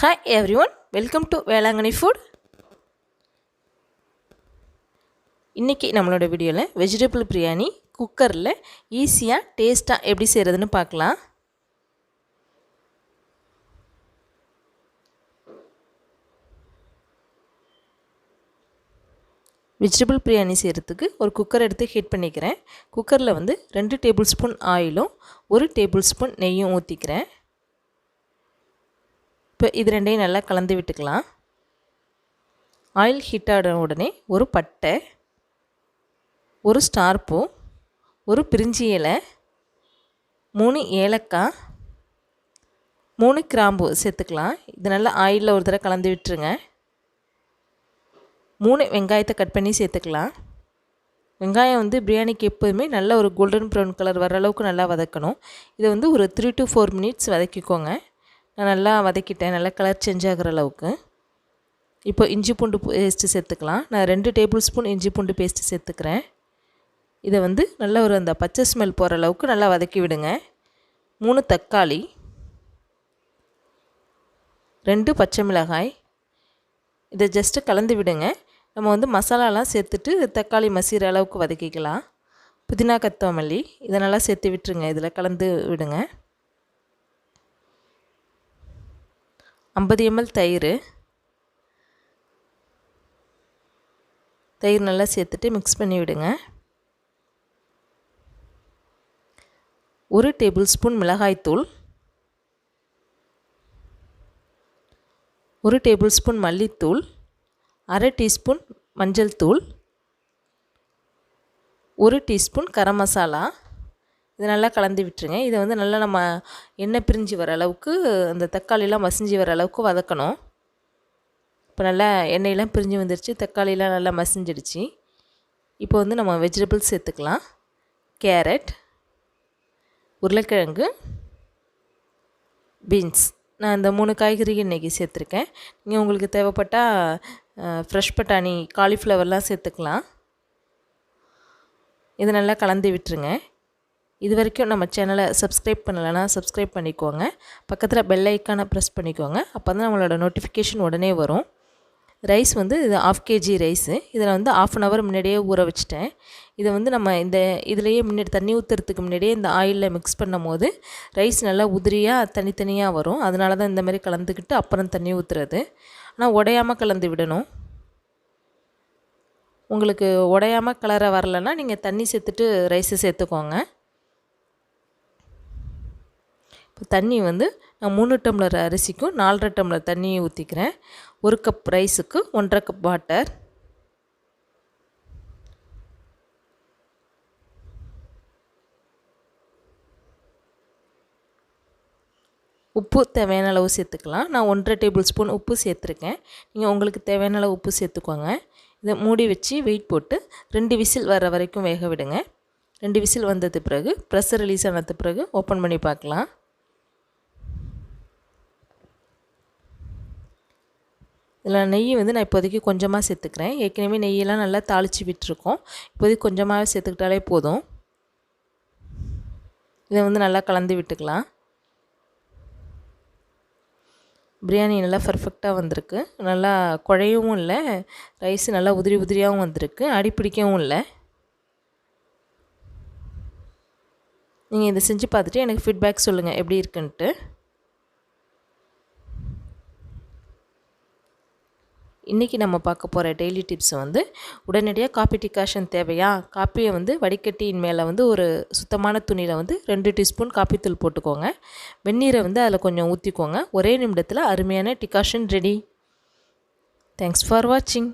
Hi everyone, welcome to Velankanni Food. இன்னைக்கு நம்மளோட வீடியோல வெஜிடபிள் பிரியாணி குக்கர்ல ஈஸியா டேஸ்டா எப்படி செய்யறதுன்னு பார்க்கலாம். வெஜிடபிள் பிரியாணி செய்யறதுக்கு ஒரு குக்கர் எடுத்து ஹீட் பண்ணிக்கிறேன். குக்கர்ல வந்து 2 டேபிள் ஸ்பூன் ஆயிலும் 1 டேபிள் ஸ்பூன் நெய்யும் ஊத்திக்கிறேன். இப்போ இது ரெண்டையும் நல்லா கலந்து விட்டுக்கலாம். ஆயில் ஹீட் ஆன உடனே ஒரு பட்டை, ஒரு ஸ்டார் பூ, ஒரு பிரிஞ்சி இலை, 3 ஏலக்காய், 3 கிராம்பு சேர்த்துக்கலாம். இது நல்லா ஆயிலில் ஒரு தடவை கலந்து விட்டுருங்க. 3 வெங்காயத்தை கட் பண்ணி சேர்த்துக்கலாம். வெங்காயம் வந்து பிரியாணிக்கு எப்போதுமே நல்ல ஒரு கோல்டன் ப்ரௌன் கலர் வர அளவுக்கு நல்லா வதக்கணும். இதை வந்து ஒரு 3 to 4 minutes வதக்கிக்கோங்க. நான் நல்லா வதக்கிட்டேன், நல்லா கலர் சேஞ்ச் ஆகிற அளவுக்கு. இப்போ இஞ்சி பூண்டு பேஸ்ட்டு சேர்த்துக்கலாம். நான் 2 டேபிள் ஸ்பூன் இஞ்சி பூண்டு பேஸ்ட்டு சேர்த்துக்கிறேன். இதை வந்து நல்லா ஒரு அந்த பச்சை ஸ்மெல் போகிற அளவுக்கு நல்லா வதக்கி விடுங்க. 3 தக்காளி, 2 பச்சை மிளகாய், இதை ஜஸ்ட்டு கலந்து விடுங்க. நம்ம வந்து மசாலாலாம் சேர்த்துட்டு தக்காளி மசிகிற அளவுக்கு வதக்கிக்கலாம். புதினா கொத்தமல்லி இதை நல்லா சேர்த்து விட்டுருங்க. இதில் கலந்து விடுங்க. 50 ml தயிர் நல்லா சேர்த்துட்டு மிக்ஸ் பண்ணி விடுங்க. 1 டேபிள் ஸ்பூன் மிளகாய்த்தூள், 1 டேபிள் ஸ்பூன் மல்லித்தூள், 1/2 டீஸ்பூன் மஞ்சள் தூள், 1 டீஸ்பூன் கரம் மசாலா. இதை நல்லா கலந்து விட்டுருங்க. இதை வந்து நல்லா நம்ம எண்ணெய் பிரிஞ்சு வர அளவுக்கு, அந்த தக்காளிலாம் மசிஞ்சு வர அளவுக்கு வதக்கணும். இப்போ நல்லா எண்ணெயெல்லாம் பிரிஞ்சு வந்துருச்சு, தக்காளிலாம் நல்லா மசிஞ்சிடுச்சு. இப்போ வந்து நம்ம வெஜிடபிள்ஸ் சேர்த்துக்கலாம். கேரட், உருளைக்கிழங்கு, பீன்ஸ். நான் இந்த 3 காய்கறி இன்றைக்கி சேர்த்துருக்கேன். நீங்கள் உங்களுக்கு தேவைப்பட்டால் ஃப்ரெஷ் பட்டாணி, காலிஃப்ளவர்லாம் சேர்த்துக்கலாம். இதை நல்லா கலந்து விட்டுருங்க. இது வரைக்கும் நம்ம சேனலை சப்ஸ்கிரைப் பண்ணலைன்னா சப்ஸ்கிரைப் பண்ணிக்கோங்க. பக்கத்தில் பெல் ஐக்கானை ப்ரெஸ் பண்ணிக்கோங்க. அப்போ தான் நம்மளோட நோட்டிஃபிகேஷன் உடனே வரும். ரைஸ் வந்து இது 1/2 kg ரைஸு. இதில் வந்து 1/2 hour முன்னாடியே ஊற வச்சுட்டேன். இதை வந்து நம்ம இதுலேயே முன்னாடி தண்ணி ஊற்றுறதுக்கு முன்னாடியே இந்த ஆயிலில் மிக்ஸ் பண்ணும் போது ரைஸ் நல்லா உதிரியாக தனித்தனியாக வரும். அதனால தான் இந்த மாதிரி கலந்துக்கிட்டு அப்புறம் தண்ணி ஊற்றுறது. ஆனால் உடையாமல் கலந்து விடணும். உங்களுக்கு உடையாமல் கலரை வரலைன்னா நீங்கள் தண்ணி சேர்த்துட்டு ரைஸை சேர்த்துக்கோங்க. இப்போ தண்ணி வந்து நான் 3 டம்ளர் அரிசிக்கும் 4.5 டம்ளர் தண்ணியை ஊற்றிக்கிறேன். 1 கப் ரைஸுக்கு 1.5 கப் வாட்டர். உப்பு தேவையான அளவு சேர்த்துக்கலாம். நான் 1.5 டேபிள் ஸ்பூன் உப்பு சேர்த்துருக்கேன். நீங்கள் உங்களுக்கு தேவையான அளவு உப்பு சேர்த்துக்கோங்க. இதை மூடி வச்சு வெயிட் போட்டு 2 விசில் வர வரைக்கும் வேக விடுங்க. 2 விசில் வந்தது பிறகு ப்ரெஷர் ரிலீஸ் ஆனது பிறகு ஓப்பன் பண்ணி பார்க்கலாம். இதில் நெய் வந்து நான் இப்போதைக்கு கொஞ்சமாக சேர்த்துக்கிறேன். ஏற்கனவே நெய்யெல்லாம் நல்லா தாளித்து விட்டுருக்கோம். இப்போதைக்கு கொஞ்சமாக சேர்த்துக்கிட்டாலே போதும். இதை வந்து நல்லா கலந்து விட்டுக்கலாம். பிரியாணி நல்லா பர்ஃபெக்டாக வந்திருக்கு. நல்லா குழையவும் இல்லை, ரைஸ் நல்லா உதிரி உதிரியாகவும் வந்திருக்கு, அடிப்பிடிக்கவும் இல்லை. நீங்கள் இதை செஞ்சு பார்த்துட்டு எனக்கு ஃபீட்பேக் சொல்லுங்கள் எப்படி இருக்குன்ட்டு. இன்றைக்கி நம்ம பார்க்க போகிற டெய்லி டிப்ஸ் வந்து உடனடியாக காப்பி டிகாஷன் தேவையா, காப்பியை வந்து வடிகட்டியின் மேலே வந்து ஒரு சுத்தமான துணியில் வந்து 2 டீஸ்பூன் காப்பித்தூள் போட்டுக்கோங்க. வெந்நீரை வந்து அதில் கொஞ்சம் ஊற்றிக்கோங்க. ஒரே நிமிடத்தில் அருமையான டிகாஷன் ரெடி. தேங்க்ஸ் ஃபார் வாட்சிங்.